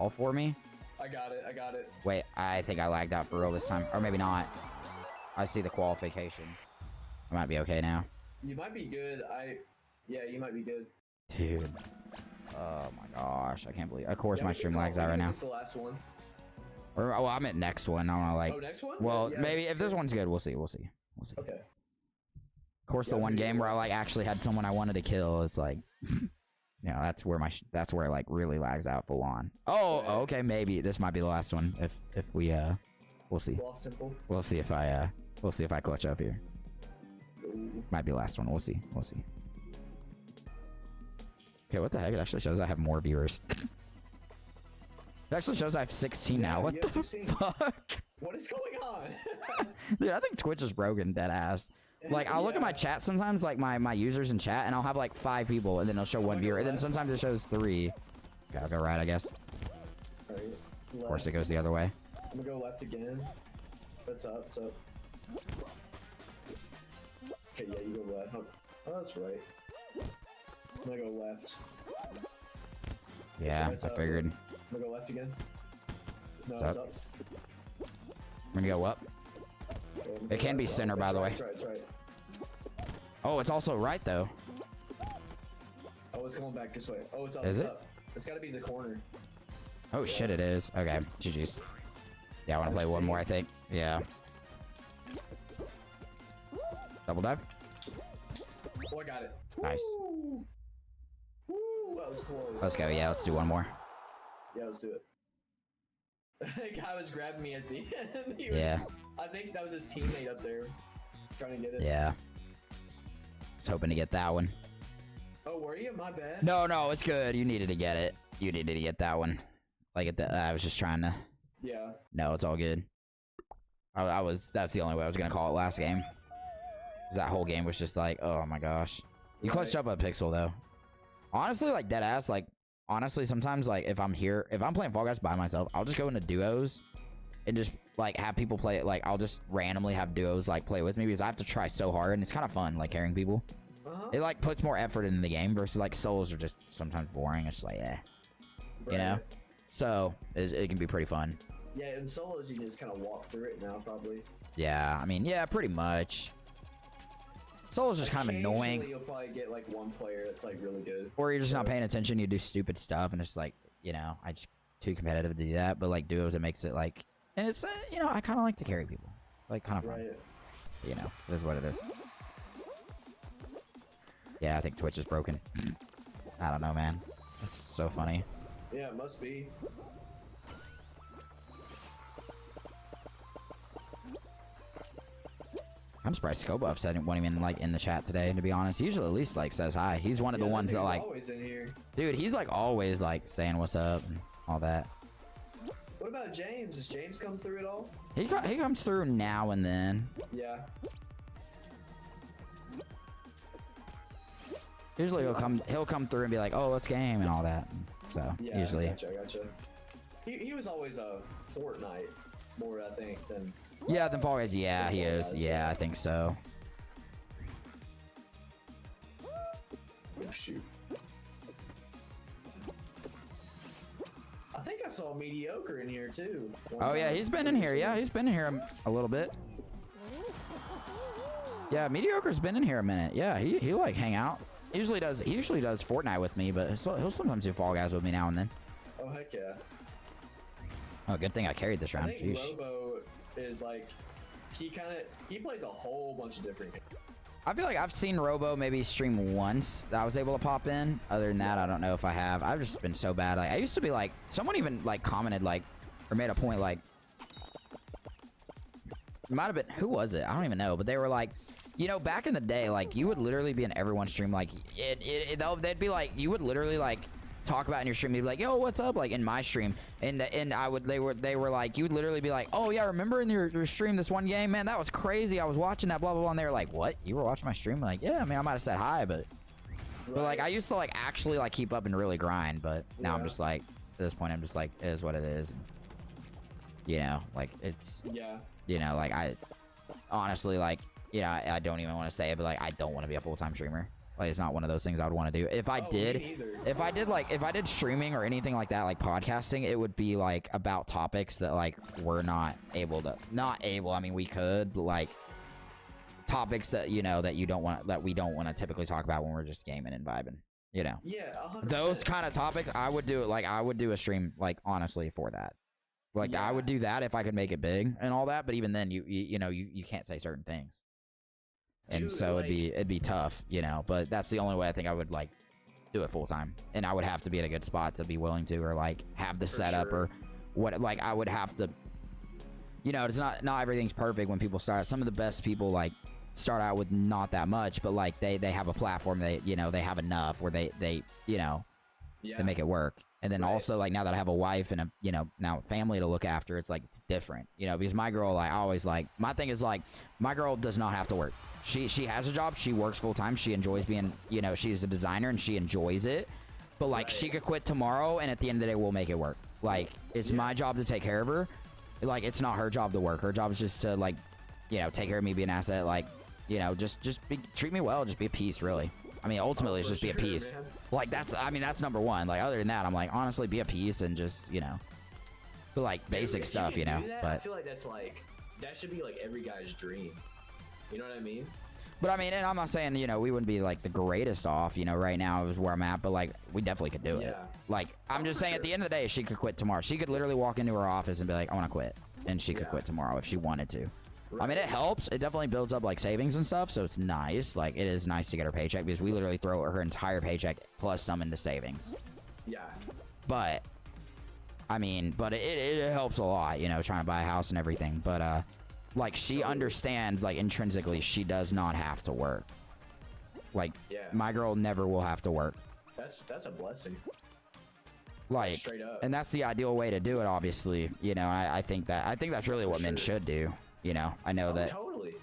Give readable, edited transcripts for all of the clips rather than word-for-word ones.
all for me. I got it. I got it. Wait, I think I lagged out for real this time. Or maybe not. I see the qualification. I might be okay now. You might be good. Yeah, you might be good. Dude. Oh my gosh. I can't believe. Of course, Yeah, my we can stream call- lags we out can right now. This is the last one. Or, well, I'm at next one. I don't know, like. Oh, next one? Well, Yeah, maybe if this one's good, we'll see. We'll see. We'll see. Okay. Of course, Yeah, the one we- game where I like actually had someone I wanted to kill, it's like, you know, that's where that's where it like really lags out full on. Oh, Yeah. okay, maybe this might be the last one. If we we'll see. Lost Temple. We'll see if I clutch up here. Ooh. Might be the last one. We'll see. We'll see. Okay, what the heck? It actually shows I have more viewers. It actually shows I have 16 now. Yeah, What you the have 16. fuck? What is going on? Dude, I think Twitch is broken, dead ass. Like, I'll look at my Yeah. chat sometimes, like my users in chat, and I'll have like 5 people, and then it'll show 1 go viewer, and then left. sometimes it shows 3. Gotta go right, I guess. Alright, Of course, it left. goes the other way. I'm gonna go left again. What's up? What's up? Okay, yeah, you go left. Oh, that's right. I'm gonna go left. Yeah, What's I up? figured. I'm gonna go left again. No, What's it's up? up. I'm gonna go up. Okay, I'm gonna It go can be left. center, It's by the right, way. It's right, it's right. Oh, it's also right, though. Oh, it's going back this way. Oh, it's up. Is it's it? up. It's gotta be in the corner. Oh, shit, it is. Okay, GG's. Yeah, I want to play one more, I think. Yeah. Double dive. Oh, I got it. Nice. Woo! Woo! That was close. Let's go. Yeah, let's do one more. Yeah, let's do it. The guy was grabbing me at the end. He was, Yeah. I think that was his teammate up there trying to get it. Yeah. Was hoping to get that one. Oh, were you? My bad. No, no, it's good. You needed to get it. You needed to get that one. Like, I was just trying to... Yeah. No, it's all good. That's the only way I was going to call it last game. 'Cause that whole game was just like, oh my gosh. You clutched up a pixel, though. Honestly, like, dead ass, like, honestly, sometimes, like, if I'm playing Fall Guys by myself, I'll just go into duos and just, like, have people play it. Like, I'll just randomly have duos, like, play with me because I have to try so hard, and it's kind of fun, like, carrying people. It, like, puts more effort into the game versus, like, solos are just sometimes boring. It's just like, you know? So, it can be pretty fun. Yeah, in solos you can just kind of walk through it now, probably. Yeah, I mean, yeah, pretty much. Solo's just kind of Occasionally annoying. You'll probably get like one player that's like really good. Or you're just not paying attention, you do stupid stuff, and it's like, you know, I just too competitive to do that. But like duos, it makes it like, and it's, you know, I kind of like to carry people. It's like kind of fun. Right. You know, it is what it is. Yeah, I think Twitch is broken. I don't know, man. It's so funny. Yeah, it must be. I'm surprised Scobuff said it wasn't even like in the chat today, to be honest. He usually at least like says hi. He's one of the Yeah, ones that nigga's like, always in here. dude, he's like always like saying what's up and all that. What about James? Does James come through at all? He comes through now and then. Yeah. Usually he'll come through and be like, oh, let's game and all that. So Yeah. usually. I gotcha. He was always a Fortnite more, I think, than. Yeah, then Fall Guys, yeah, Than he Fall is. Guys, Yeah, I think so. Oh shoot. I think I saw Mediocre in here too. Oh yeah, he's been in here. Yeah, he's been in here a little bit. Yeah, Mediocre's been in here a minute. Yeah, he like hang out. He usually does Fortnite with me, but he'll sometimes do Fall Guys with me now and then. Oh heck yeah. Oh, good thing I carried this I round. think Jeez. Robo is like he plays a whole bunch of different games. I feel like I've seen Robo maybe stream once that I was able to pop in. Other than that, I don't know if I have. I've just been so bad. Like I used to be like, someone even like commented like, or made a point like, it might have been, who was it? I don't even know. But they were like, you know, back in the day, like you would literally be in everyone's stream. Like they'd be like, you would literally like talk about in your stream. They'd be like, yo, what's up? Like in my stream, and they were like, you would literally be like, oh yeah, remember in your stream this one game, man, that was crazy. I was watching that, blah blah blah. And they were like, what? You were watching my stream? I'm like, yeah, I mean, I might have said hi, but like I used to like actually like keep up and really grind, but now I'm just like, at this point, I'm just like, it is what it is. You know, like it's, you know, like I honestly like, you know, I don't even want to say it, but like I don't want to be a full-time streamer. Like, it's not one of those things I would want to do. If I did streaming or anything like that, like podcasting, it would be like about topics that like we're not able. I mean, we could, but like topics that you know that we don't want to typically talk about when we're just gaming and vibing. You know. Yeah. 100%. Those kind of topics, I would do it. Like, I would do a stream, like, honestly, for that. Like, I would do that if I could make it big and all that. But even then, you can't say certain things, and Dude, so like, it'd be tough, you know. But that's the only way I think I would like do it full time, and I would have to be in a good spot to be willing to, or like have the setup, sure. or what. Like, I would have to, you know, it's not everything's perfect when people start. Some of the best people like start out with not that much, but like they have a platform, they have enough where they they make it work. And then also, like, now that I have a wife and a now family to look after, it's like it's different, because my girl, like, I always like, my thing is like, my girl does not have to work. She has a job, she works full time, she enjoys being, she's a designer and she enjoys it, but like she could quit tomorrow and at the end of the day we'll make it work. Like, it's my job to take care of her. Like, it's not her job to work. Her job is just to, like, take care of me, be an asset, like, just treat me well, just be a piece, really. I mean, ultimately, it's just be a piece. Man. Like, that's number one. Like, other than that, I'm like, honestly, be a piece and just, but like basic stuff, do that, But I feel like that should be like every guy's dream. You know what I mean? But I mean, and I'm not saying, we wouldn't be like the greatest off, right now is where I'm at, but like, we definitely could do it. Like, I'm just saying, at the end of the day, she could quit tomorrow. She could literally walk into her office and be like, I want to quit. And she could quit tomorrow if she wanted to. I mean, it helps. It definitely builds up like savings and stuff, so it's nice. Like, it is nice to get her paycheck because we literally throw her entire paycheck plus some into savings. Yeah. But I mean, it helps a lot, trying to buy a house and everything. But like, she understands, like, intrinsically, she does not have to work. Like, my girl never will have to work. That's a blessing. Like, straight up. And that's the ideal way to do it, obviously. I think that's really what men should do. I know that. Totally.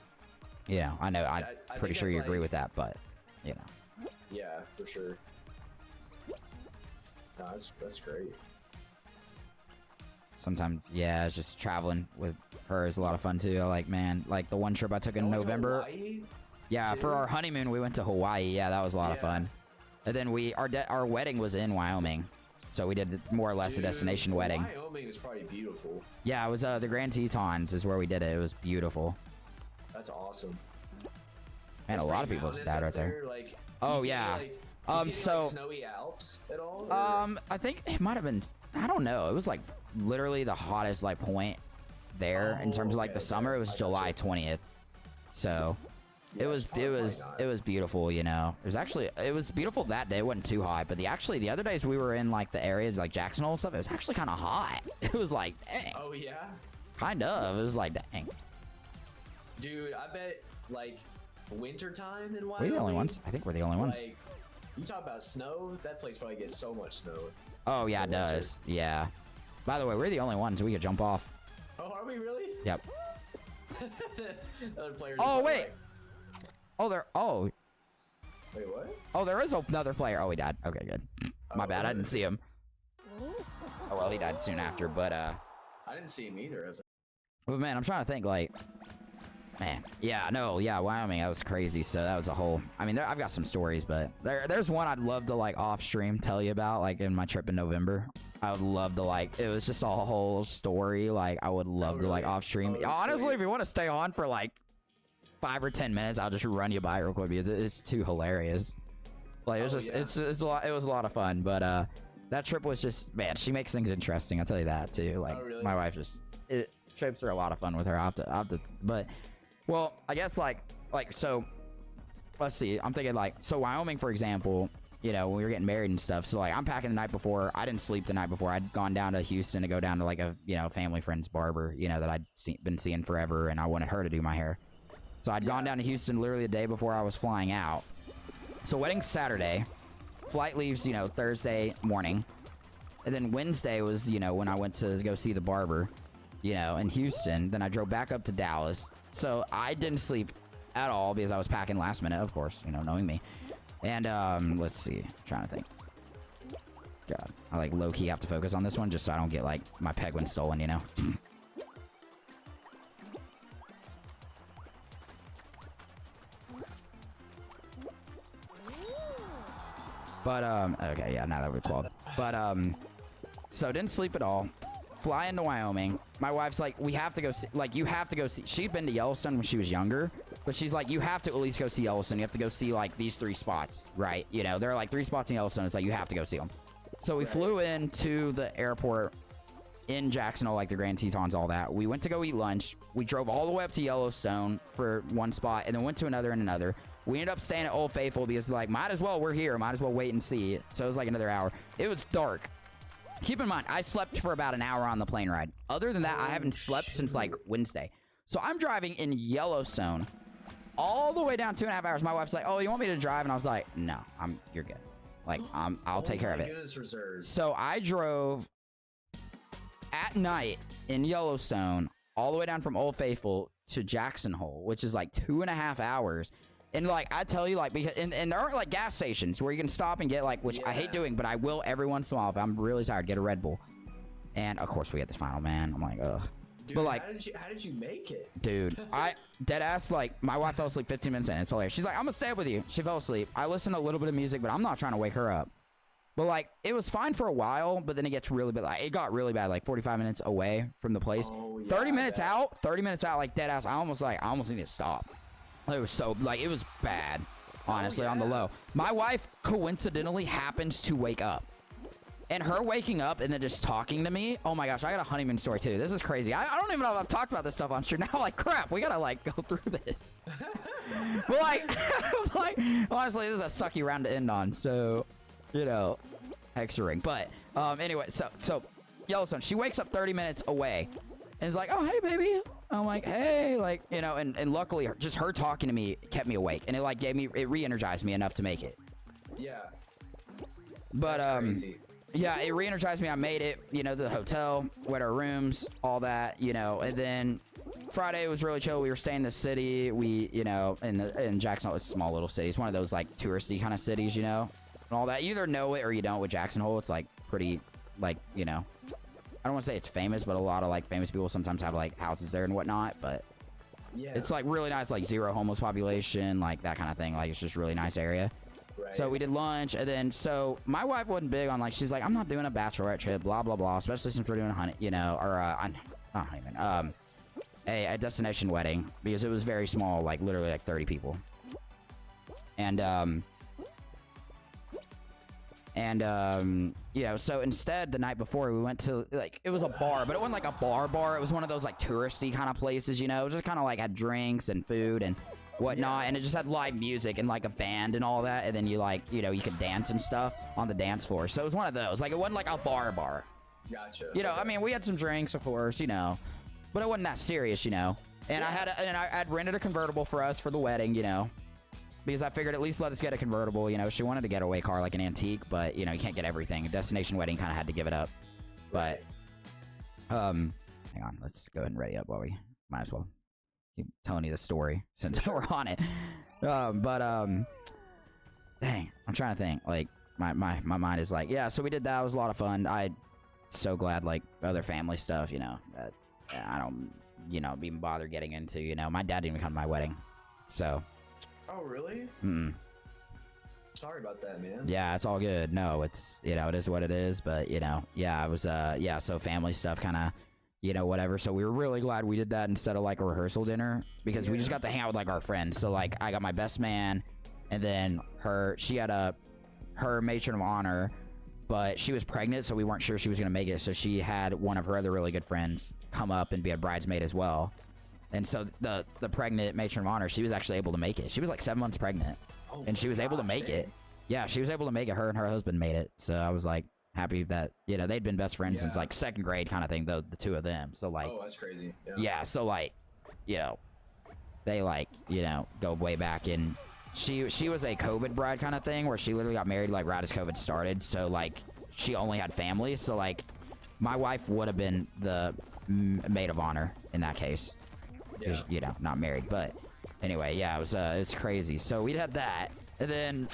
I know. I'm pretty sure you agree with that, but Yeah, for sure. No, that's great. Sometimes, it's just traveling with her is a lot of fun too. Like, man, like the one trip I took in November. Hawaii, yeah, for our honeymoon, we went to Hawaii. Yeah, that was a lot of fun. And then our wedding was in Wyoming, so we did more or less a destination wedding. Wyoming is probably beautiful. Yeah, it was the Grand Tetons is where we did it. It was beautiful. That's awesome. Man, a lot of people did that right there. Like, oh yeah. So snowy Alps at all? I think it might have been. I don't know. It was like literally the hottest like point there in terms of like the summer. It was July 20th, so it was beautiful. It was beautiful that day. It wasn't too hot, but the other days we were in like the areas like Jackson Hole and stuff. It was actually kind of hot. It was like, dang. Oh yeah. Kind of. It was like, dang. Dude, I bet like wintertime in Wyoming. We're the only ones. I think we're the only ones. Like, you talk about snow. That place probably gets so much snow. Oh yeah, it does. Yeah. By the way, we're the only ones we could jump off. Oh, are we really? Yep. Other players Oh are wait. like, Wait, what? Oh, there is another player. Oh, he died. Okay, good. My bad. I didn't see him. Oh well, he died soon after. But I didn't see him either. But man, I'm trying to think. Like, man, Wyoming. That was crazy. So that was a whole. I mean, I've got some stories, but there's one I'd love to like off stream tell you about. Like in my trip in November, I would love to like. It was just a whole story. Like I would love to like off stream. Honestly, if you want to stay on for like 5 or 10 minutes, I'll just run you by real quick because it's too hilarious. Like it was it's a lot. It was a lot of fun, but that trip was just, man, she makes things interesting. I'll tell you that too. Like my wife just trips are a lot of fun with her. I'll have to, but well, I guess like so. Let's see. I'm thinking like so Wyoming, for example. When we were getting married and stuff. So like I'm packing the night before. I didn't sleep the night before. I'd gone down to Houston to go down to like a family friend's barber. That I'd been seeing forever, and I wanted her to do my hair. So I'd gone down to Houston literally the day before I was flying out. So wedding's Saturday. Flight leaves, Thursday morning. And then Wednesday was, when I went to go see the barber, in Houston. Then I drove back up to Dallas. So I didn't sleep at all because I was packing last minute, of course, knowing me. And let's see. I'm trying to think. God, I like low-key have to focus on this one just so I don't get like my Penguin stolen, But okay, yeah, now that we're 12. But so didn't sleep at all. Fly into Wyoming. My wife's like, we have to go see, like, you have to go see. She'd been to Yellowstone when she was younger, but she's like, you have to at least go see Yellowstone. You have to go see like these 3 spots, right? You know, there are like 3 spots in Yellowstone. It's like you have to go see them. So we flew into the airport in Jacksonville, like the Grand Tetons, all that. We went to go eat lunch. We drove all the way up to Yellowstone for one spot, and then went to another and another. We ended up staying at Old Faithful because like, might as well, we're here, might as well wait and see. So it was like another hour. It was dark. Keep in mind, I slept for about an hour on the plane ride. Other than that, I haven't slept since like Wednesday. So I'm driving in Yellowstone all the way down 2.5 hours. My wife's like, oh, you want me to drive? And I was like, no, you're good. Like, I'll take care of it. So I drove at night in Yellowstone all the way down from Old Faithful to Jackson Hole, which is like 2.5 hours. And like, I tell you, like, because and there aren't like gas stations where you can stop and get like, which I hate doing, but I will every once in a while if I'm really tired, get a Red Bull. And of course we get this final, man. I'm like, ugh. Dude, but like, how did you make it? Dude, I dead ass, like, my wife fell asleep 15 minutes in. It's hilarious. She's like, I'm gonna stay up with you. She fell asleep. I listened to a little bit of music, but I'm not trying to wake her up. But like, it was fine for a while, but then it gets really bad. Like, it got really bad, like 45 minutes away from the place. Oh, yeah, 30 minutes out, like dead ass. I almost need to stop. It was so, like, it was bad, honestly, on the low. My wife coincidentally happens to wake up. And her waking up and then just talking to me, oh my gosh, I got a honeymoon story too. This is crazy. I don't even know if I've talked about this stuff on stream. Now, like, crap, we gotta, like, go through this. But, like, honestly, this is a sucky round to end on. So, you know, extra ring. But, anyway, so Yellowstone, she wakes up 30 minutes away and is like, oh, hey, baby. I'm like, hey, like, you know, and luckily, just her talking to me kept me awake. And it, like, it re-energized me enough to make it. Yeah. But, that's crazy. Yeah, it re-energized me. I made it, you know, to the hotel, went our rooms, all that, you know, and then Friday was really chill. We were staying in the city. We, you know, in Jackson Hole, it's a small little city. It's one of those, like, touristy kind of cities, you know, and all that. You either know it or you don't with Jackson Hole. It's, like, pretty, like, you know, I don't want to say it's famous, but a lot of, like, famous people sometimes have, like, houses there and whatnot, but yeah, it's, like, really nice, like, 0 homeless population, like, that kind of thing. Like, it's just really nice area. Right. So we did lunch, and then, so my wife wasn't big on, like, she's like, I'm not doing a bachelorette trip, blah, blah, blah, especially since we're doing a honey, you know, or, not honeymoon, a destination wedding, because it was very small, like, literally, like, 30 people. And, you know, so instead, the night before, we went to, like, it was a bar, but it wasn't, like, a bar. It was one of those, like, touristy kind of places, you know, it was just kind of, like, had drinks and food and whatnot, and it just had live music and like a band and all that, and then you, like, you know, you could dance and stuff on the dance floor. So it was one of those, like, it wasn't like a bar. Gotcha. You know, I mean, we had some drinks, of course, you know, but it wasn't that serious, you know. And I had rented a convertible for us for the wedding, you know, because I figured at least let us get a convertible. You know, she wanted a getaway car, like an antique, but you know, you can't get everything. A destination wedding kind of had to give it up. But hang on, let's go ahead and ready up while we might as well keep telling you the story since we're on it. Dang, I'm trying to think. Like, my mind is like, yeah, so we did that. It was a lot of fun. I so glad, like, other family stuff, you know, that I don't, you know, even bother getting into, you know. My dad didn't even come to my wedding, so. Oh, really? Sorry about that, man. Yeah, it's all good. No, it's, you know, it is what it is, but, you know, yeah, I was, yeah, so family stuff kind of, you know, whatever. So we were really glad we did that instead of, like, a rehearsal dinner, because we just got to hang out with, like, our friends. So, like, I got my best man, and then she had her matron of honor, but she was pregnant, so we weren't sure she was going to make it. So she had one of her other really good friends come up and be a bridesmaid as well. And so the pregnant matron of honor, she was actually able to make it. She was like 7 months pregnant, and she was able to make it. Yeah, she was able to make it. Her and her husband made it. So I was like happy that, you know, they'd been best friends since like 2nd grade kind of thing, though, the two of them. So like, oh, that's crazy. Yeah, so like, you know, they like, you know, go way back. And she was a COVID bride kind of thing, where she literally got married like right as COVID started. So like, she only had family. So like, my wife would have been the maid of honor in that case. Yeah. You know, not married, but anyway, yeah, it was it's crazy. So we had that, and then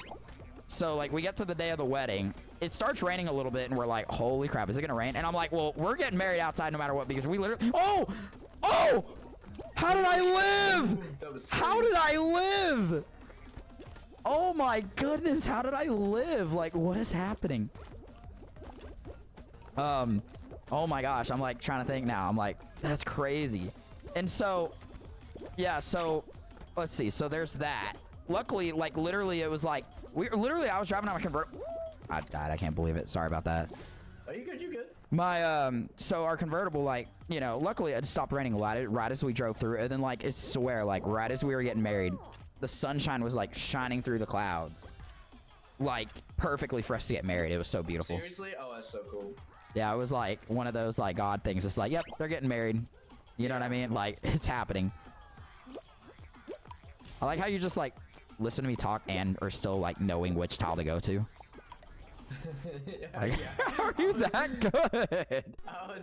so like we get to the day of the wedding, it starts raining a little bit, and we're like, holy crap, is it gonna rain? And I'm like, well, we're getting married outside no matter what, because we literally oh how did I live? How did I live? Oh my goodness, how did I live? Like, what is happening? Oh my gosh, I'm like trying to think now. I'm like, that's crazy. And so, yeah, so let's see. So there's that. Luckily, like literally it was like, I was driving on my convertible. I died, I can't believe it. Sorry about that. Are you good? You good? My, so our convertible, like, you know, luckily it stopped raining right as we drove through. And then like, I swear, like right as we were getting married, the sunshine was like shining through the clouds. Like perfectly for us to get married. It was so beautiful. Seriously? Oh, that's so cool. Yeah, it was like one of those like God things. It's like, yep, they're getting married. You know what I mean? Like, it's happening. I like how you just like listen to me talk and are still like knowing which tile to go to. Like, how are you that good? I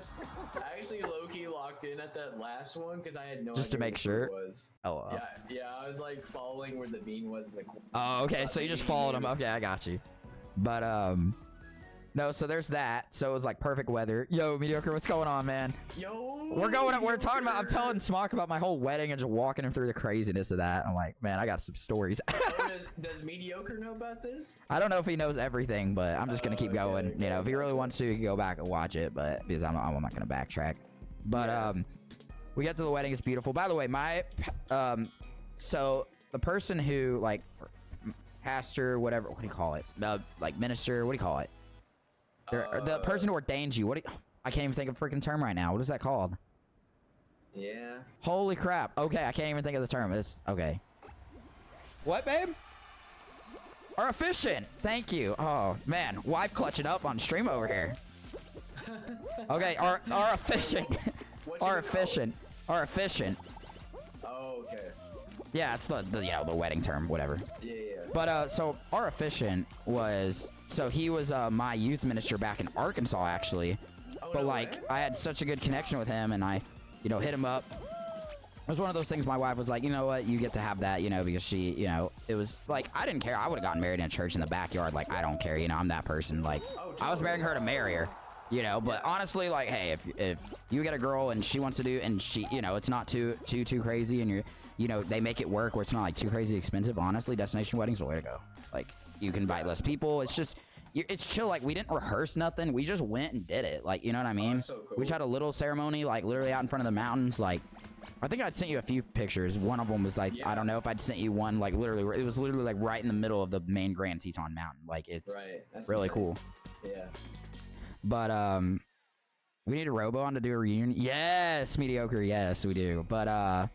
actually low-key locked in at that last one because I had no Just to idea make which sure? it was. Oh, Yeah, I was like following where the bean was in the corner. oh, okay. So you just followed him. Okay, I got you. But no. So there's that. So it was like perfect weather. Yo, Mediocre, what's going on, man? Yo, We're talking about. I'm telling Smock about my whole wedding and just walking him through the craziness of that. I'm like, man, I got some stories. does Mediocre know about this? I don't know if he knows everything, but I'm just gonna keep going. You know, if he really wants to, he can go back and watch it. But because I'm not gonna backtrack. But we get to the wedding. It's beautiful. By the way, my so the person who like pastor, whatever, what do you call it? Like minister, what do you call it? The person who ordains you. I can't even think of a freaking term right now. What is that called? Yeah. Holy crap. Okay, I can't even think of the term. It's okay. What, babe? Our efficient. Thank you. Oh man, wife clutching up on stream over here. Okay, our efficient. Our efficient. Oh, okay. Yeah, it's the you know, the wedding term, whatever. Yeah. But so our efficient was, so he was my youth minister back in Arkansas actually. Oh, But no like way? I had such a good connection with him, and I, you know, hit him up. It was one of those things. My wife was like, you know what, you get to have that, you know, because she, you know, it was like I didn't care. I would have gotten married in a church in the backyard. Like I don't care, you know, I'm that person. Like I was marrying her to marry her, you know. But honestly, like, hey, if you get a girl and she wants to do, and she, you know, it's not too crazy, and you're, you know, they make it work where it's not like too crazy expensive. Honestly, destination weddings are the way to go. Like you can invite less people. It's just. It's chill. Like we didn't rehearse nothing. We just went and did it. Like, you know what I mean? That's so cool. We just had a little ceremony, like literally out in front of the mountains. Like, I think I'd sent you a few pictures. One of them was like, I don't know if I'd sent you one, like literally, it was literally like right in the middle of the main Grand Teton Mountain. Like it's really cool. Yeah. But we need a Robo on to do a reunion. Yes, Mediocre. Yes, we do. But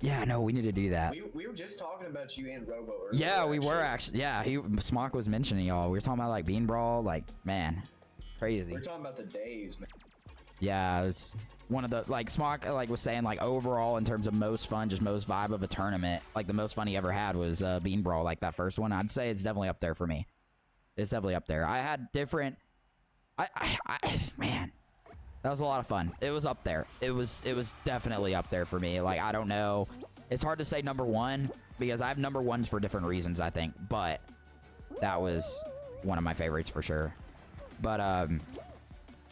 yeah, no, we need to do that. We were just talking about you and Robo earlier. Yeah, we were actually. Yeah, Smock was mentioning y'all. We were talking about like Bean Brawl. Like, man, crazy. We're talking about the days, man. Yeah, it was one of the, like, Smock like was saying, like, overall in terms of most fun, just most vibe of a tournament, like the most fun he ever had was Bean Brawl, like that first one. I'd say it's definitely up there for me. It's definitely up there. I had different. Man, that was a lot of fun. It was up there. It was definitely up there for me. Like, I don't know. It's hard to say number one because I have number ones for different reasons, I think. But that was one of my favorites for sure. But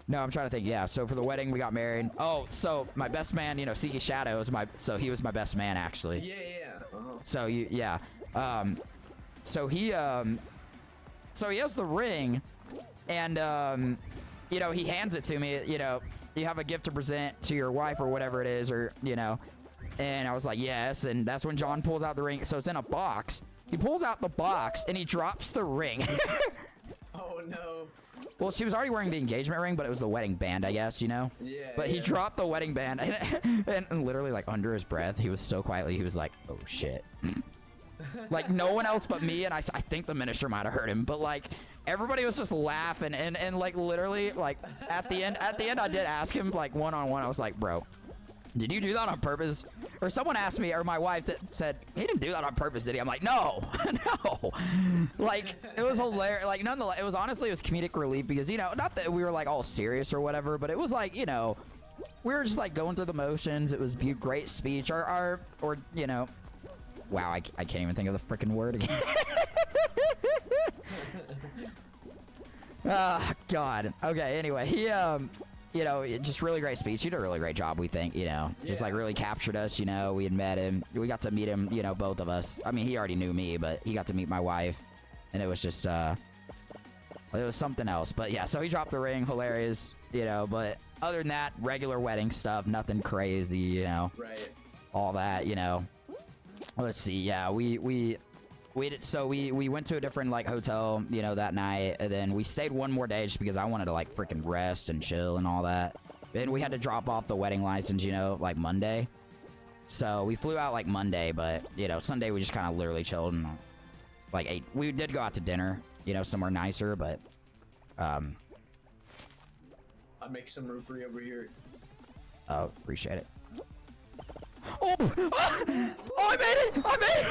no, I'm trying to think. Yeah, so for the wedding, we got married. Oh, so my best man, you know, Seeky Shadow is so he was my best man actually. Yeah. So yeah. So he has the ring, and you know, he hands it to me. You know, you have a gift to present to your wife or whatever it is, or you know. And I was like, yes. And that's when John pulls out the ring. So it's in a box. He pulls out the box and he drops the ring. Oh no. Well, she was already wearing the engagement ring, but it was the wedding band, I guess, you know? Yeah. But he dropped the wedding band, and literally, like, under his breath, he was so quietly, he was like, oh, shit. Like, no one else but me, and I think the minister might have heard him, but, like, everybody was just laughing, and like, literally, like, at the end, I did ask him, like, one-on-one, I was like, bro, did you do that on purpose? Or someone asked me, or my wife said, he didn't do that on purpose, did he? I'm like, no, no. Like, it was hilarious. Like, nonetheless, it was comedic relief because, you know, not that we were like all serious or whatever, but it was like, you know, we were just like going through the motions. It was a great speech. Or, you know, wow, I can't even think of the freaking word again. God. Okay, anyway, you know, just really great speech. He did a really great job, we think, you know. Just like Yeah. really captured us, you know. We had met him. We got to meet him, you know, both of us. I mean, he already knew me, but he got to meet my wife. And it was just, it was something else. But yeah, so he dropped the ring, hilarious, you know. But other than that, regular wedding stuff, nothing crazy, you know. Right. All that, you know. Let's see, yeah, we went to a different like hotel, you know, that night, and then we stayed one more day just because I wanted to like freaking rest and chill and all that. And we had to drop off the wedding license, you know, like Monday. So we flew out like Monday, but you know, Sunday we just kind of literally chilled and like ate. We did go out to dinner, you know, somewhere nicer, but I'll make some room for you over here. oh, appreciate it. Oh, oh, I made it! I made it!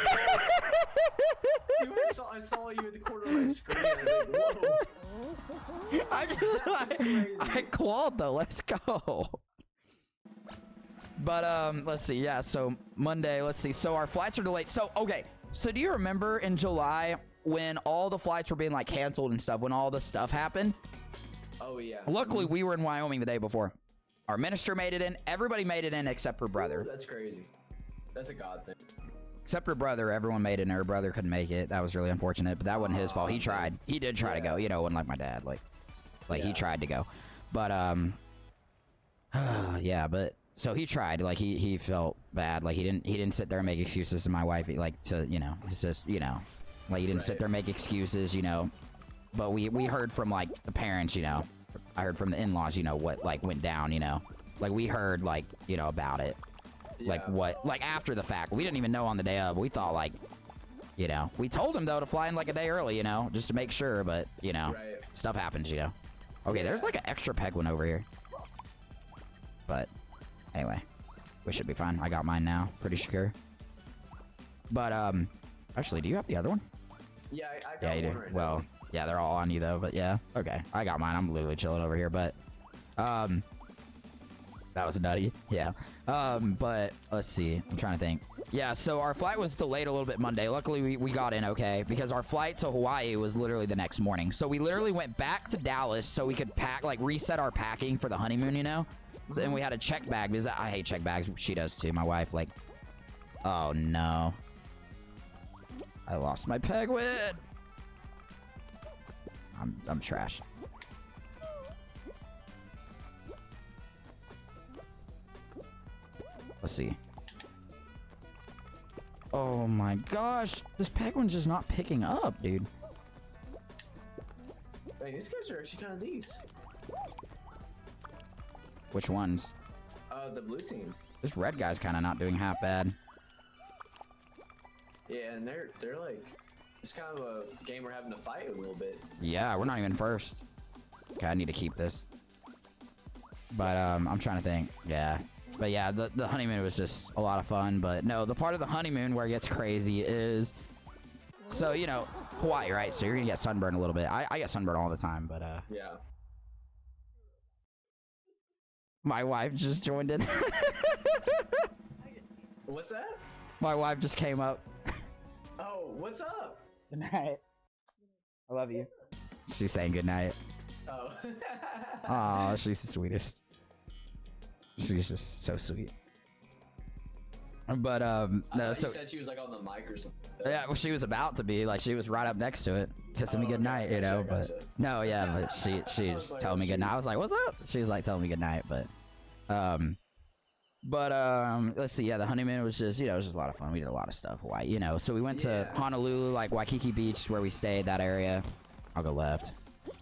Dude, I saw you at the corner of my screen. I was like, whoa. I clawed though. Let's go. But let's see. Yeah, so Monday. Let's see. So our flights are delayed. So okay. So do you remember in July when all the flights were being like canceled and stuff? When all the stuff happened? Oh yeah. Luckily, we were in Wyoming the day before. Our minister made it in. Everybody made it in except for brother. That's crazy. That's a God thing. Except for brother, everyone made it, and her brother couldn't make it. That was really unfortunate, but that wasn't his fault. He tried. He did try to go. You know, it wasn't like my dad. Like he Yeah. tried to go, but yeah. But so he tried. Like he felt bad. Like he didn't sit there and make excuses to my wife. Like to you know his sister. You know, like he didn't sit Right. there and make excuses. You know, but we heard from like the parents. You know, I heard from the in-laws. You know what like went down. You know, like we heard like you know about it. Like Yeah. what? Like after the fact, we didn't even know on the day of. We thought like, you know, we told him though to fly in like a day early, you know, just to make sure. But you know, Right. stuff happens, you know. Okay, there's Yeah. like an extra peg one over here. But anyway, we should be fine. I got mine now, pretty secure. But actually, do you have the other one? Yeah, I got Yeah, you do. one right Well, now. yeah, they're all on you though. But yeah, okay, I got mine. I'm literally chilling over here. But that was nutty. Yeah. But let's see. I'm trying to think. Yeah, so our flight was delayed a little bit Monday. Luckily, we got in okay because our flight to Hawaii was literally the next morning. So we literally went back to Dallas so we could pack, like reset our packing for the honeymoon, you know? So, and we had a check bag because I hate check bags. She does too. My wife, like, oh no. I lost my peg wit. I'm trash. Let's see. Oh my gosh, this penguin's just not picking up, dude. Hey, these guys are actually kind of decent. Which ones? The blue team. This red guy's kind of not doing half bad. Yeah, and they're like, it's kind of a game we're having to fight a little bit. Yeah, we're not even first. Okay, I need to keep this. But I'm trying to think. Yeah. But yeah, the honeymoon was just a lot of fun. But no, the part of the honeymoon where it gets crazy is, so you know, Hawaii, right? So you're gonna get sunburned a little bit. I get sunburned all the time, but Yeah. my wife just joined in. What's that? My wife just came up. Oh, what's up? Good night. I love you. She's saying good night. Oh. Aw, she's the sweetest. She's just so sweet. But I no, thought so you said she was like on the mic or something. yeah, well, she was about to be like she was right up next to it, kissing me Oh, good okay, night, you know. gotcha. But no, yeah, but she's I was like, telling oh, me good night. I was like, "What's up?" She was like telling me good night, but let's see. Yeah, the honeymoon was just, you know, it was just a lot of fun. We did a lot of stuff, Hawaii, you know. So we went to Yeah. Honolulu, like Waikiki Beach, where we stayed. That area. I'll go left.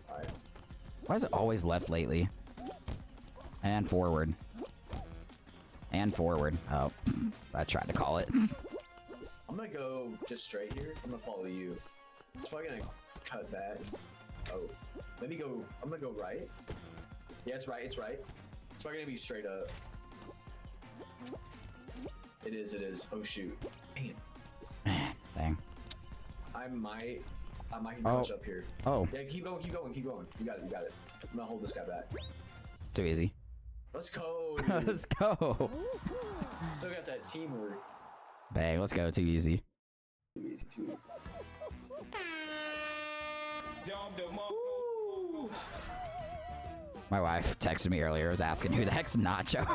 Alright. Why is it always left lately? And forward. And forward. Oh, I tried to call it. I'm gonna go just straight here. I'm gonna follow you. It's probably gonna cut back. Oh, maybe go. I'm gonna go right. Yeah, it's right. It's right. It's probably gonna be straight up. It is. It is. Oh shoot. Damn. Dang. I might Oh. catch up here. Oh, Yeah, keep going. Keep going. Keep going. You got it. You got it. I'm gonna hold this guy back. too easy. Let's go. dude. Let's go. Still got that teamwork. Dang, let's go. Too easy. Too easy. Too easy. Woo. My wife texted me earlier, was asking who the heck's Nacho.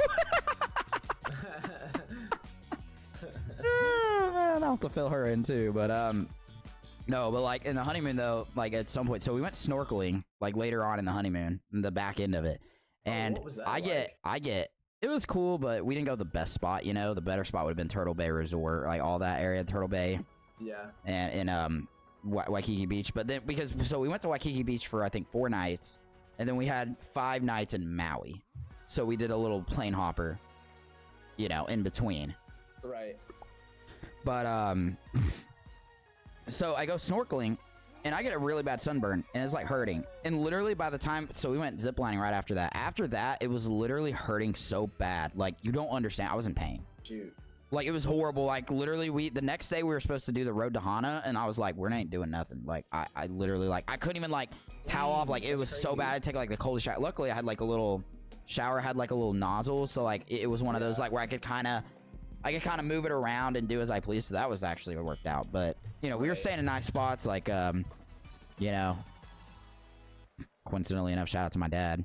Man, I'll have to fill her in too, but no, but like in the honeymoon though, like at some point, so we went snorkeling like later on in the honeymoon, in the back end of it, and what was that I like? get it was cool, but we didn't go the best spot. You know, the better spot would have been Turtle Bay Resort, like all that area, Turtle Bay, Yeah. and in Waikiki Beach. But then so we went to Waikiki Beach for I think 4 nights, and then we had 5 nights in Maui, so we did a little plane hopper, you know, in between. Right. But so I go snorkeling, and I get a really bad sunburn, and it's like hurting. And literally by the time, so we went ziplining right after that. After that, it was literally hurting so bad. Like, you don't understand. I was in pain. Shoot. Like, it was horrible. Like, literally, the next day we were supposed to do the road to Hana, and I was like, we ain't doing nothing. Like, I literally, like, I couldn't even, like, towel off. Like, it was so bad. I'd take, like, the coldest shower. Luckily, I had, like, a little shower, had, like, a little nozzle. So, like, it was one of those, like, where I could kind of move it around and do as I please. So that was actually what worked out. But, you know, we were staying in nice spots, like, you know, coincidentally enough, shout out to my dad.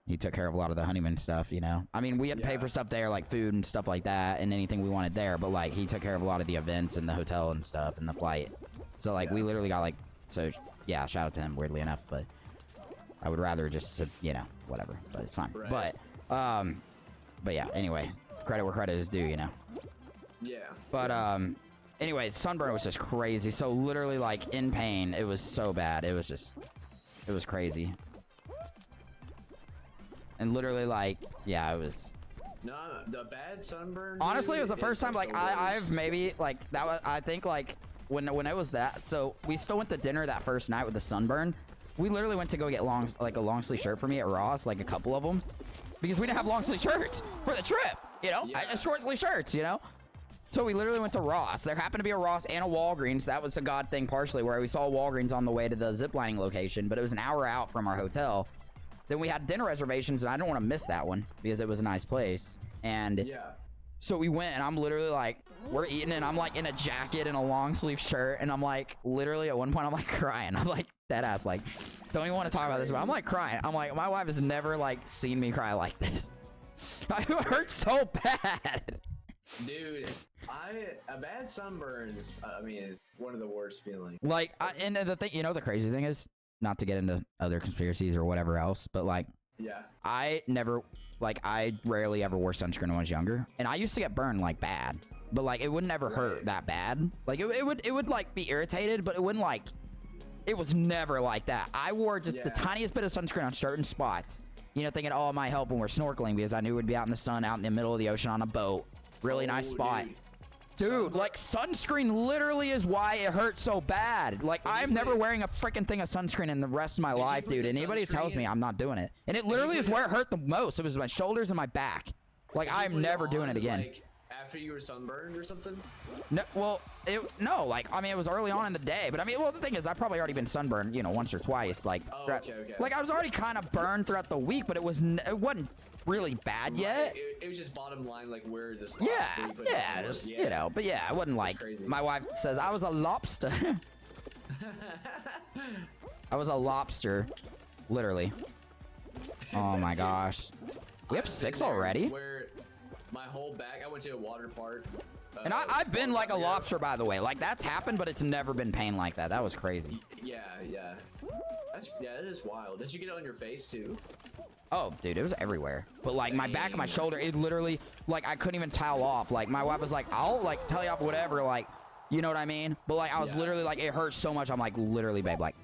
He took care of a lot of the honeymoon stuff, you know. I mean, we had to pay for stuff there, like food and stuff like that, and anything we wanted there. But, like, he took care of a lot of the events and the hotel and stuff and the flight. So, like, we literally got, like, so, yeah, shout out to him, weirdly enough. But I would rather just, you know, whatever. But it's fine. Right. But yeah, anyway, credit where credit is due, you know. Yeah. But, anyway, sunburn was just crazy. So, literally, like, in pain. It was so bad. It was crazy. And literally, like, yeah, it was. No, the bad sunburn. Honestly, it was the dude, first is time, like, the I've worst. maybe, like, that was, I think, like, when it was that. So, we still went to dinner that first night with the sunburn. We literally went to go get a long sleeve shirt for me at Ross, like, a couple of them. Because we didn't have long sleeve shirts for the trip, you know? Yeah. Short sleeve shirts, you know? So we literally went to Ross. There happened to be a Ross and a Walgreens. That was a God thing partially, where we saw Walgreens on the way to the ziplining location, but it was an hour out from our hotel. Then we had dinner reservations, and I didn't want to miss that one because it was a nice place. And Yeah. so we went, and I'm literally like, we're eating, and I'm like in a jacket and a long sleeve shirt, and I'm like, literally at one point, I'm like crying. I'm like, dead ass, like, don't even want to talk about this, but I'm like crying. I'm like, my wife has never like seen me cry like this. It hurts so bad. Dude, a bad sunburns. I mean, one of the worst feelings. Like, and the thing, you know, the crazy thing is, not to get into other conspiracies or whatever else, but like, Yeah. I rarely ever wore sunscreen when I was younger, and I used to get burned like bad, but like it would never hurt that bad. Like it would like be irritated, but it wouldn't like, it was never like that. I wore just the tiniest bit of sunscreen on certain spots, you know, thinking, oh, it might help when we're snorkeling because I knew we'd be out in the sun, out in the middle of the ocean on a boat, really nice spot. Dude, like, sunscreen literally is why it hurts so bad. Like, I'm never wearing a freaking thing of sunscreen in the rest of my life, dude. And anybody who tells me, I'm not doing it. And it literally is where it hurt the most. It was my shoulders and my back. Like, I'm never doing it again. Like, after you were sunburned or something? No, well, no, like, I mean, it was early on in the day. But, I mean, well, the thing is, I've probably already been sunburned, you know, once or twice. Like, okay. like I was already kind of burned throughout the week, but it wasn't really bad yet. It was just bottom line, like where this. Yeah, just, you know, but yeah, I wasn't like, crazy. my wife says I was a lobster. I was a lobster, literally. Oh my gosh. We have 6 already? Where my whole back, I went to a water park. And I've been like a lobster, by the way. Like, that's happened, but it's never been pain like that. That was crazy. Yeah. It is wild. Did you get it on your face too? Oh, dude, it was everywhere. But, like, my back and my shoulder, it literally, like, I couldn't even towel off. Like, my wife was like, I'll, like, tell you off whatever, like, you know what I mean? But, like, I was literally, like, it hurts so much. I'm like, literally, babe, like,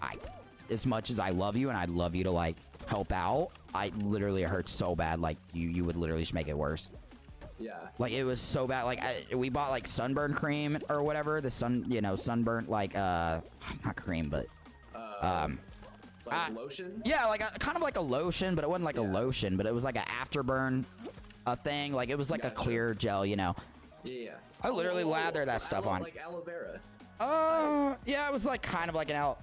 as much as I love you and I'd love you to, like, help out, it hurts so bad. Like, you would literally just make it worse. Yeah. Like, it was so bad. Like, we bought, like, sunburn cream or whatever. The sunburn, like, not cream, but, like lotion? Yeah, like kind of like a lotion, but it wasn't like a lotion, but it was like an afterburn thing. Like, it was like a clear gel, you know. Yeah. I literally lather that stuff on. Like aloe vera. Yeah, it was like kind of like an aloe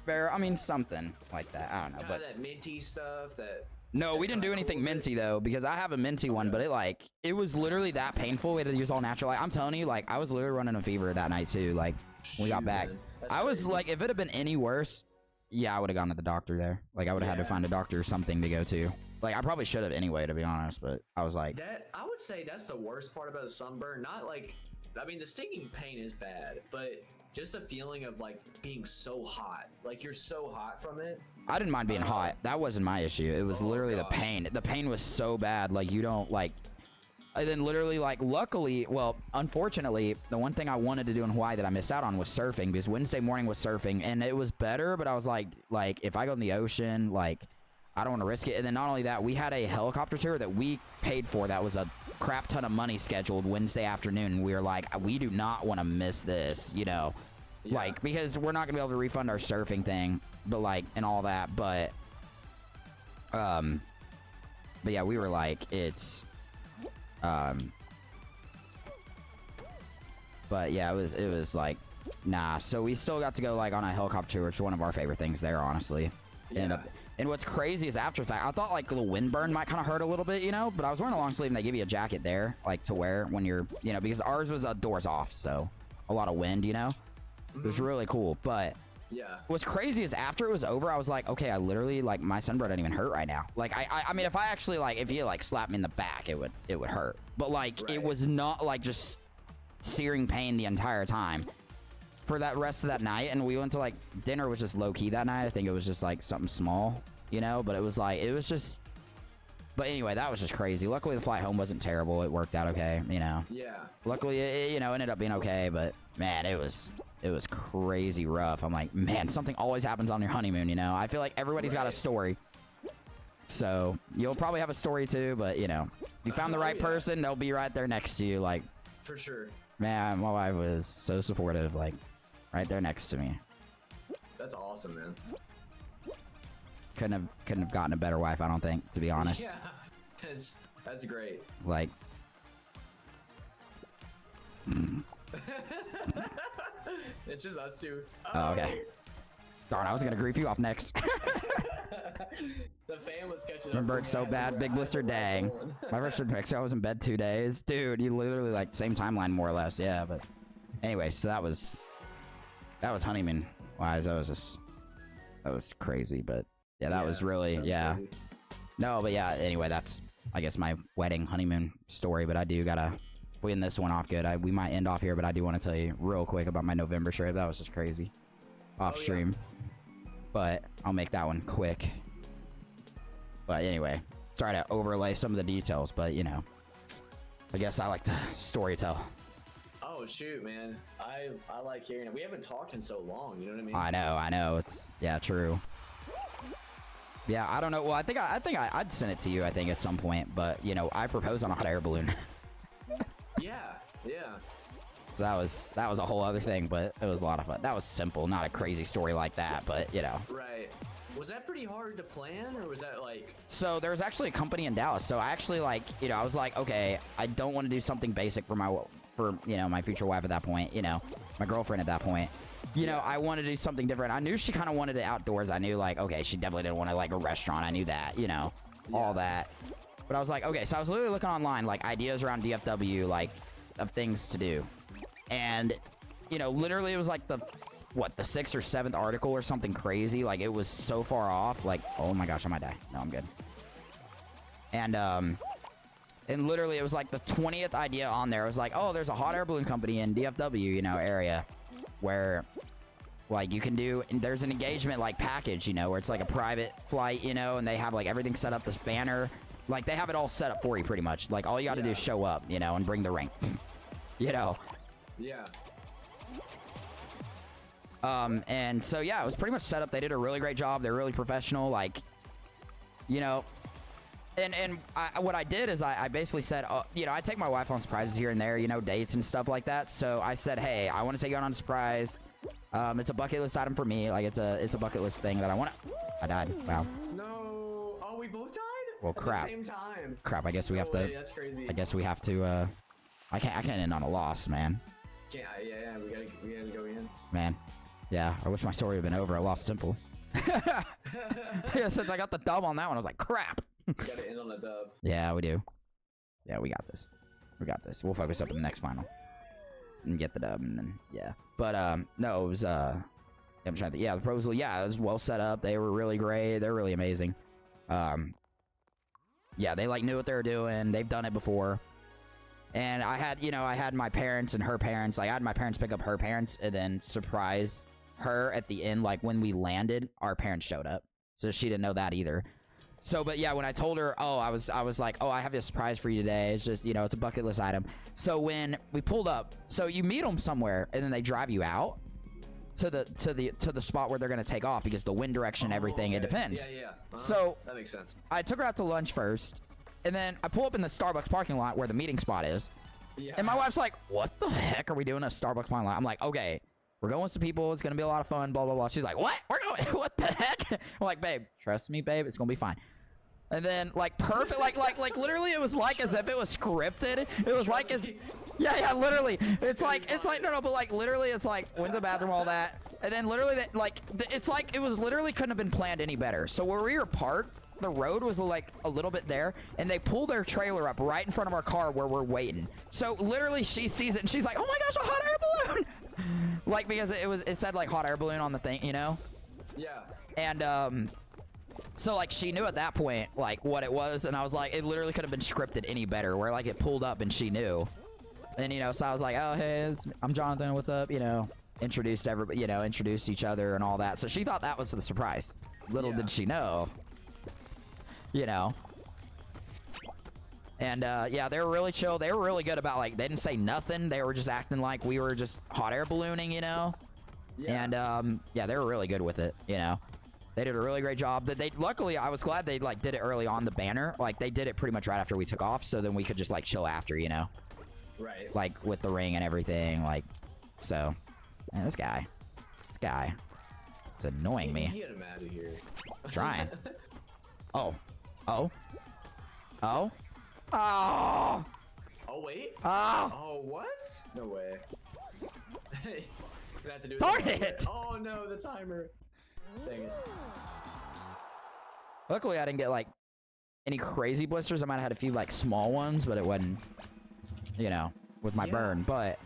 vera. I mean, something like that. I don't know, but that minty stuff that. no, we didn't do anything minty though, because I have a minty one, but it was literally that painful. We had to use all natural. Like, I'm telling you, like, I was literally running a fever that night too. Like, when we got back, I was like, if it had been any worse, yeah, I would have gone to the doctor there. Like, I would have had to Yeah. find a doctor or something to go to. Like, I probably should have anyway, to be honest, but I was like, That I would say that's the worst part about a sunburn. Not like, I mean, the stinging pain is bad, but just the feeling of like being so hot, like you're so hot from it. I didn't mind being hot. That wasn't my issue. It was Oh, literally gosh. the pain. The pain was so bad. Like, you don't like. And then literally, like, luckily, well, unfortunately, the one thing I wanted to do in Hawaii that I missed out on was surfing, because Wednesday morning was surfing, and it was better. But I was like, if I go in the ocean, like, I don't want to risk it. And then not only that, we had a helicopter tour that we paid for that was a crap ton of money scheduled Wednesday afternoon. And we were like, we do not want to miss this, you know. Yeah. Like, because we're not gonna be able to refund our surfing thing, but like, and all that, but yeah, we were like, it's, but yeah, it was like, nah. So we still got to go like on a helicopter tour, which is one of our favorite things there, honestly. Yeah. And what's crazy is after the fact, I thought like the wind burn might kind of hurt a little bit, you know, but I was wearing a long sleeve and they give you a jacket there, like to wear when you're, you know, because ours was doors off, so a lot of wind, you know. It was really cool, but Yeah. what's crazy is after it was over, I was like, okay, I literally, like, my sunburn doesn't even hurt right now. Like, I mean, if I actually, like, if you, like, slapped me in the back, it would hurt. But, like, it Right. was not, like, just searing pain the entire time for that rest of that night. And we went to, like, dinner was just low-key that night. I think it was just, like, something small, you know? But it was, like, it was just... But anyway, that was just crazy. Luckily, the flight home wasn't terrible. It worked out okay, you know? Yeah. Luckily, it, you know, ended up being okay, but man, it was crazy rough. I'm like, man, something always happens on your honeymoon, you know? I feel like everybody's got a Right. story. So, you'll probably have a story too, but you know, if you found the Oh, right yeah. person, they'll be right there next to you. Like, For sure. man, my wife was so supportive, like, right there next to me. That's awesome, man. Couldn't have gotten a better wife, I don't think, to be honest. Yeah. That's great. Like, It's just us two. oh, okay. Darn, I was gonna grief you off next. The fan was catching up. Remember to it me. so I had to bad, wear- Big I had to Blister, wear dang. someone. My first trip to Mexico, I was in bed 2 days. Dude, you literally, like, same timeline more or less, yeah, but... Anyway, so that was honeymoon wise. That was crazy, but yeah, that was really, sounds yeah. crazy. No, but yeah, anyway, that's, I guess, my wedding honeymoon story, but I do gotta, if we end this one off good, we might end off here, but I do want to tell you real quick about my November trip. That was just crazy. Off Oh, yeah. stream. But I'll make that one quick. But anyway, sorry to overlay some of the details, but you know, I guess I like to story tell. Oh shoot, man! I like hearing it. We haven't talked in so long. You know what I mean? I know. It's, yeah, true. Yeah, I don't know. Well, I think I'd send it to you, I think, at some point, but you know, I proposed on a hot air balloon. Yeah. Yeah. So that was a whole other thing, but it was a lot of fun. That was simple, not a crazy story like that, but you know. Right. Was that pretty hard to plan, or was that like? So there was actually a company in Dallas. So I actually, like, you know, I was like, okay, I don't want to do something basic for you know, my future wife at that point, you know, my girlfriend at that point. You know, I wanted to do something different. I knew she kind of wanted it outdoors. I knew, like, okay, she definitely didn't want to, like, a restaurant. I knew that, you know, all that. But I was like, okay, so I was literally looking online, like, ideas around DFW, like, of things to do. And, you know, literally it was like the 6th or 7th article or something crazy. Like, it was so far off. Like, oh my gosh, I might die. No, I'm good. And literally it was like the 20th idea on there. It was like, oh, there's a hot air balloon company in DFW, you know, area where, like, you can do, and there's an engagement, like, package, you know, where it's like a private flight, you know, and they have, like, everything set up, this banner. Like, they have it all set up for you, pretty much. Like, all you gotta do is show up, you know, and bring the ring. You know. Yeah. And so, yeah, it was pretty much set up. They did a really great job. They're really professional, like, you know. And what I did is I basically said, you know, I take my wife on surprises here and there, you know, dates and stuff like that. So I said, hey, I want to take you on a surprise. It's a bucket list item for me. Like, it's a bucket list thing that I want to... I died. Wow. No. Oh, we both died. Well, At crap. the same time. Crap, I guess we have way, to... That's crazy. I guess we have to, I can't end on a loss, man. Yeah. We gotta go in. Man. Yeah, I wish my story had been over. I lost simple. Yeah, since I got the dub on that one, I was like, crap. Gotta end on a dub. Yeah, we do. Yeah, we got this. We got this. We'll focus up on the next final. And get the dub, and then, yeah. But, no, it was, I'm trying to, yeah, the proposal, yeah, it was well set up. They were really great. They're really amazing. Yeah, they like knew what they were doing. They've done it before. And I had, you know, I had my parents and her parents. Like, I had my parents pick up her parents and then surprise her at the end. Like, when we landed, our parents showed up. So she didn't know that either. So, but yeah, when I told her, oh, I was like, oh, I have a surprise for you today. It's just, you know, it's a bucket list item. So when we pulled up, so you meet them somewhere and then they drive you out to the spot where they're gonna take off because the wind direction and everything, it depends. Yeah. So that makes sense. I took her out to lunch first, and then I pull up in the Starbucks parking lot where the meeting spot is. Yeah. And my wife's like, what the heck are we doing at a Starbucks parking lot? I'm like, okay, we're going with some people. It's going to be a lot of fun, blah, blah, blah. She's like, what? We're going, what the heck? I'm like, babe, trust me, babe. It's going to be fine. And then, like, perfect, like, literally, it was like as if it was scripted. It was like as, yeah, literally. It's like, no, but like, literally, it's like, went to the bathroom, all that. And then literally, it's like, it was literally couldn't have been planned any better. So where we were parked, the road was like a little bit there, and they pull their trailer up right in front of our car where we're waiting. So literally, she sees it, and she's like, oh my gosh, a hot air balloon! Like, because it said like hot air balloon on the thing, you know? Yeah. And, so like she knew at that point like what it was, and I was like, it literally could have been scripted any better, where like it pulled up and she knew. And you know, so I was like, oh hey, I'm Jonathan, what's up, you know, introduced everybody, you know, introduced each other and all that. So she thought that was the surprise. Little did she know, you know. And yeah, they were really chill. They were really good about, like, they didn't say nothing. They were just acting like we were just hot air ballooning, you know. Yeah. And yeah, they were really good with it, you know. They did a really great job. That they, luckily, I was glad they like did it early on the banner. Like they did it pretty much right after we took off, so then we could just like chill after, you know. Right. Like with the ring and everything, like. So, man, this guy, it's annoying me. Get him out of here. I'm trying. Oh. Oh Oh wait. Oh. Oh what? No way. Gonna have to do it. Darn it! Oh no, the timer. Dang it. Luckily, I didn't get like any crazy blisters. I might have had a few like small ones, but it wasn't, you know, with my burn. But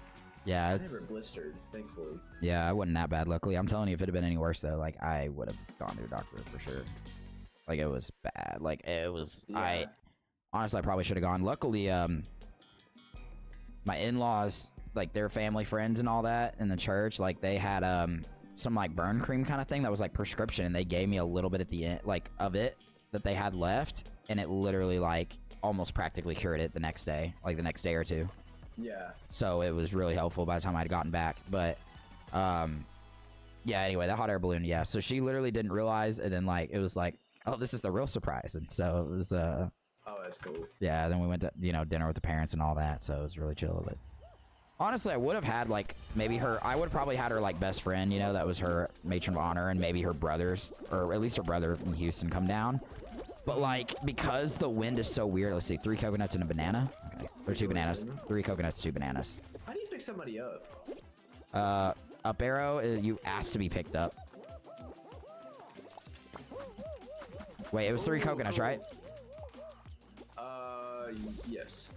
yeah, it's never blistered, thankfully. Yeah, it wasn't that bad. Luckily, I'm telling you, if it had been any worse though, like I would have gone to a doctor for sure. Like it was bad. Like it was. Yeah. I honestly, I probably should have gone. Luckily, my in-laws, like their family, friends, and all that in the church, like they had some like burn cream kind of thing that was like prescription, and they gave me a little bit at the end, like of it that they had left, and it literally like almost practically cured it the next day, like the next day or two. Yeah. So it was really helpful by the time I'd gotten back. But yeah, anyway, that hot air balloon, yeah. So she literally didn't realize, and then like it was like, oh, this is the real surprise. And so it was oh, that's cool. Yeah, then we went to, you know, dinner with the parents and all that, so it was really chill. But honestly, I would have had like maybe I would have probably had her like best friend, you know, that was her matron of honor, and maybe her brothers, or at least her brother in Houston, come down. But like, because the wind is so weird, let's see, 3 coconuts and a banana. Okay. Or 2 bananas. 3 coconuts, 2 bananas. How do you pick somebody up? Up arrow, you asked to be picked up. Wait, it was 3 coconuts, right? Yes.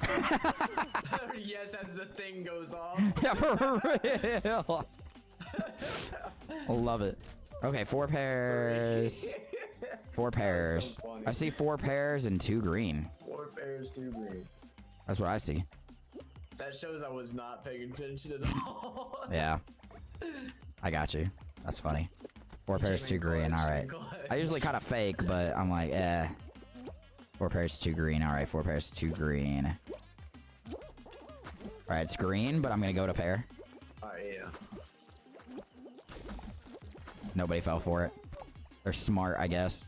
Yes, as the thing goes off. Yeah, for real. I love it. Okay, 4 pairs. 4 pairs. So I see 4 pairs and 2 green. 4 pairs, 2 green. That's what I see. That shows I was not paying attention at all. Yeah. I got you. That's funny. 4 pairs, 2 green. All right. I usually kind of fake, but I'm like, eh. 4 pairs, 2 green. All right, 4 pairs, 2 green. All right, it's green, but I'm gonna go to pair. All right, yeah. Nobody fell for it. They're smart, I guess.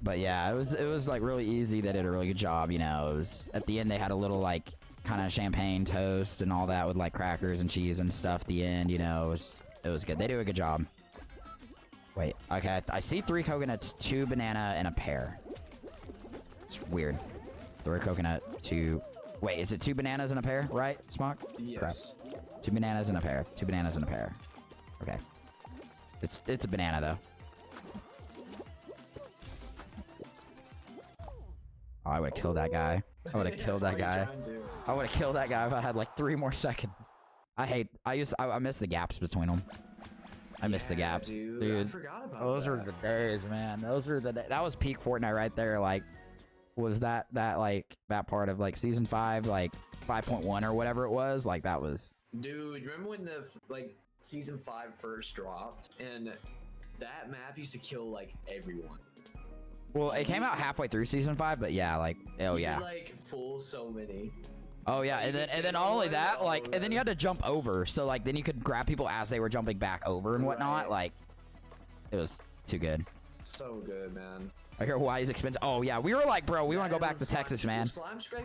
But yeah, it was like really easy. They did a really good job, you know. It was at the end they had a little like kind of champagne toast and all that with like crackers and cheese and stuff at the end, you know. It was good. They do a good job. Wait, okay, I see 3 coconuts, 2 banana, and a pear. It's weird. 3 coconut, 2... Wait, is it 2 bananas and a pear, right, Smock? Yes. Crap. 2 bananas and a pear. 2 bananas and a pear. Okay. It's a banana, though. Oh, I would have killed that guy. I would have killed that guy. I would have killed that guy if I had like 3 more seconds. I miss the gaps between them. I miss the gaps, dude. I forgot about Those are that. the days, man. Those are the days. That was peak Fortnite right there. Like, was that like that part of like season 5, like 5.1 or whatever it was? Like that was. Dude, remember when the like season 5 first dropped and that map used to kill like everyone? Well, it came out halfway through season 5, but yeah, like oh You yeah. could, like full so many. Oh yeah, you and then could say not only one, that, all like, of and then you had to jump over, so like then you could grab people as they were jumping back over and whatnot. Right. Like, it was too good. So good, man. I hear Hawaii's expensive. Oh yeah, we were like, bro, we want to go back to Texas, man.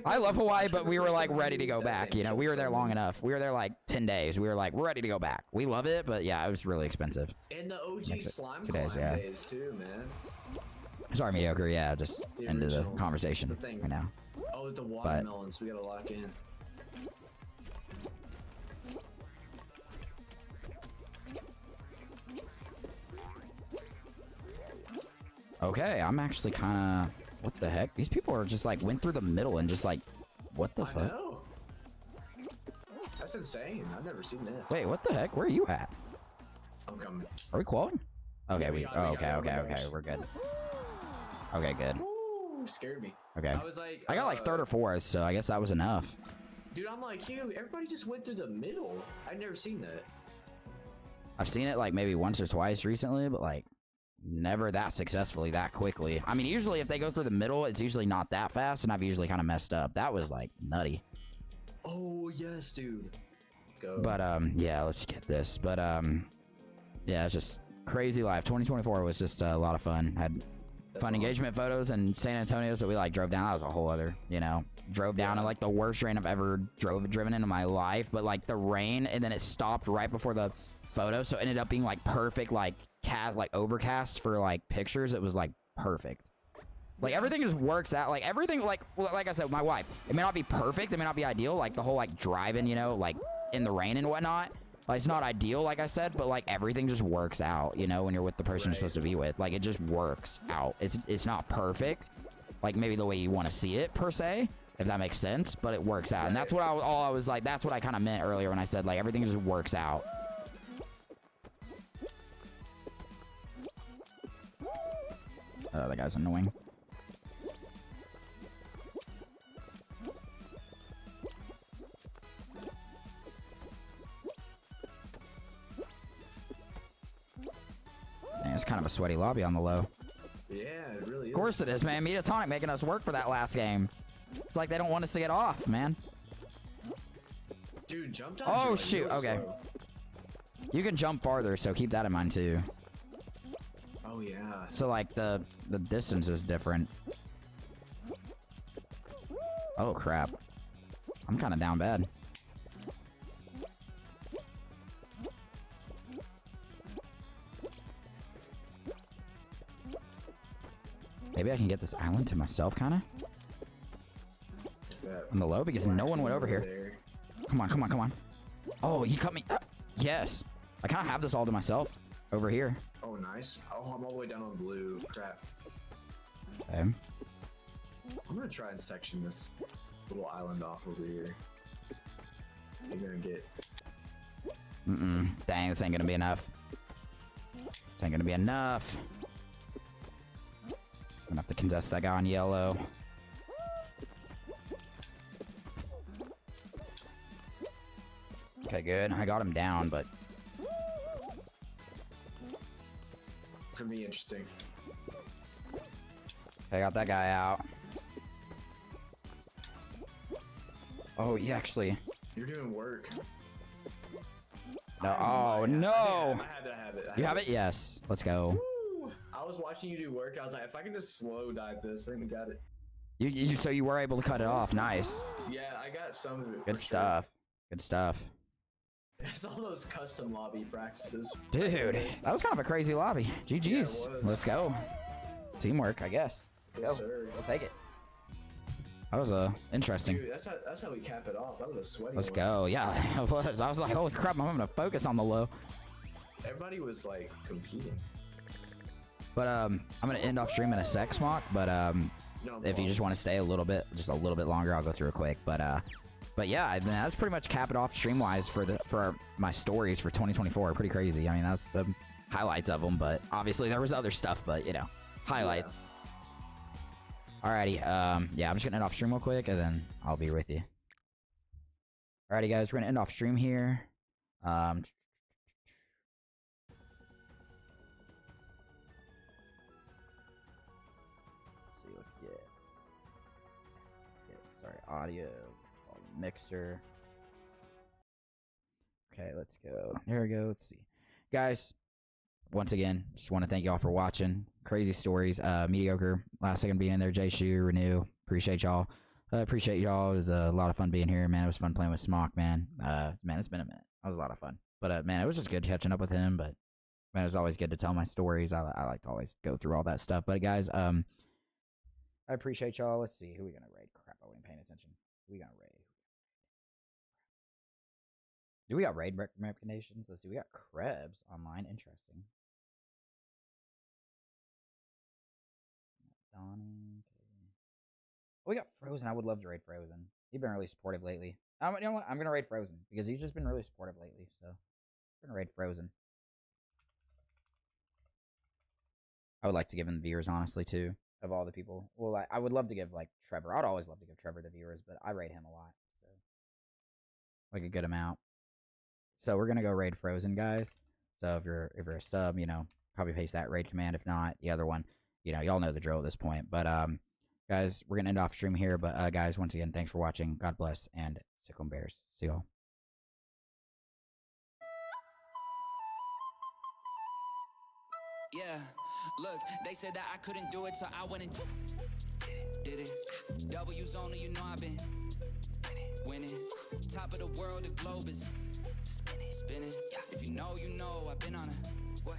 I love Hawaii, but we were like ready to go back. You know, we were there long enough. We were there like 10 days. We were like, we're ready to go back. We love it, but yeah, it was really expensive. And the OG That's it. slime 2 days, climb yeah. days too, man. Sorry, mediocre. Yeah, just The into the original, conversation the thing. right now. Oh, the watermelons, we gotta lock in. Okay, I'm actually kind of. What the heck? These people are just like went through the middle and just like, what the I fuck? know. That's insane. I've never seen that. Wait, what the heck? Where are you at? I'm coming. Are we qualifying? Okay, Yeah, we we. got- Oh, we okay, got okay, numbers. okay. We're good. Okay, good. Ooh, scared me. Okay. I was like, I got like third or fourth, so I guess that was enough. dude, I'm like you. Everybody just went through the middle. I've never seen that. I've seen it like maybe once or twice recently, but like never that successfully, that quickly. I mean, usually if they go through the middle, it's usually not that fast, and I've usually kind of messed up. That was like nutty. Oh yes, dude. Let's go. But yeah, let's get this. But yeah, it's just crazy life. 2024 was just a lot of fun. Had That's fun awesome. engagement photos in San Antonio, so we like drove down. That was a whole other, you know, drove down in like the worst rain I've ever driven in my life. But like the rain, and then it stopped right before the photo, so it ended up being like perfect, like overcast for like pictures. It was like perfect. Like everything just works out. Like everything, like I said, with my wife, it may not be perfect, it may not be ideal. Like the whole like driving, you know, like in the rain and whatnot. Like it's not ideal, like I said, but like everything just works out, you know, when you're with the person you're supposed to be with. Like it just works out. It's not perfect, like maybe the way you want to see it per se, if that makes sense, but it works out. And that's what I was like. That's what I kind of meant earlier when I said like everything just works out. Oh, that guy's annoying. Dang, it's kind of a sweaty lobby on the low. Yeah, it really is. Of course it is, man. Mediatonic making us work for that last game. It's like they don't want us to get off, man. Dude, jump down. Oh, shoot, okay. You can jump farther, so keep that in mind too. Oh yeah. So like the distance is different. Oh crap. I'm kind of down bad. Maybe I can get this island to myself, kind of. On the low, because no one went over here. Come on, come on, come on. Oh, he cut me. Yes. I kind of have this all to myself over here. Oh, nice. Oh, I'm all the way down on blue. Crap. Okay. I'm gonna try and section this little island off over here. You're gonna get. Dang, this ain't gonna be enough. This ain't gonna be enough. Gonna have to contest that guy on yellow. Okay, good. I got him down, but It's gonna be interesting. I got that guy out. Oh, you actually. You're doing work. No. Oh no. I have it. You have it? Yes. Let's go. Woo! I was watching you do work. I was like, if I can just slow dive this, I think we got it. So you were able to cut it off. Nice. Yeah, I got some of it. Good for stuff. Good stuff. Sure. It's all those custom lobby practices. Dude, that was kind of a crazy lobby. GG's. Yeah, it was. Let's go. Teamwork, I guess. Yes, Let's go. sir. We'll take it. That was interesting. Dude, that's how we cap it off. That was a sweaty Let's one. go. Yeah, it was. I was like, holy crap, I'm having to focus on the low. Everybody was like competing. But I'm gonna end off stream in a sec, Smock. But No if you just want to stay a little bit longer, I'll go through it quick. But But yeah, I mean, that's pretty much cap it off stream wise for my stories for 2024. Pretty crazy. I mean, that's the highlights of them. But obviously there was other stuff. But you know, highlights. Yeah. Alrighty. Yeah, I'm just gonna end off stream real quick, and then I'll be with you. Alrighty, guys, we're gonna end off stream here. Let's see. Let's get sorry, audio. Mixer. Okay, let's go. There we go. Let's see. Guys, once again, just want to thank y'all for watching. Crazy stories. Mediocre. Last second being in there. J Shoe, Renew. Appreciate y'all. Appreciate y'all. It was a lot of fun being here, man. It was fun playing with Smock, man. Man, it's been a minute. That was a lot of fun. But man, it was just good catching up with him. But man, it was always good to tell my stories. I like to always go through all that stuff. But guys, I appreciate y'all. Let's see. Who we gonna raid? Crap, I wasn't paying attention. Who we gonna raid? Do we got raid recommendations? Let's see. We got Krebs online. Interesting. Donnie. Oh, we got Frozen. I would love to raid Frozen. He's been really supportive lately. You know what? I'm gonna raid Frozen because he's just been really supportive lately. So I'm gonna raid Frozen. I would like to give him the viewers, honestly, too, of all the people. Well, I would love to give like Trevor. I'd always love to give Trevor the viewers, but I raid him a lot, so like a good amount. So we're gonna go raid Frozen, guys. So if you're a sub, you know, probably paste that raid command. If not, the other one, you know, y'all know the drill at this point. But guys, we're gonna end off stream here. But guys, once again, thanks for watching. God bless, and Sickle Bears. See y'all. Yeah, look, they said that I couldn't do it, so I went and did it. W's only, you know I've been winning. Top of the world, the globe is spinning. If you know, I've been on a what?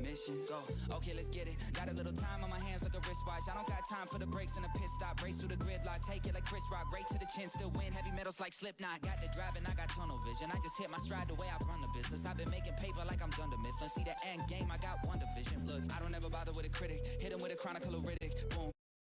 Mission. Go. Okay, let's get it. Got a little time on my hands like a wristwatch. I don't got time for the breaks and the pit stop. Race through the gridlock, take it like Chris Rock. Right to the chin, still win. Heavy metals like Slipknot. Got the driving, I got tunnel vision. I just hit my stride the way I run the business. I've been making paper like I'm Dunder Mifflin. See the end game, I got one division. Look, I don't ever bother with a critic. Hit him with a chronicle of Riddick.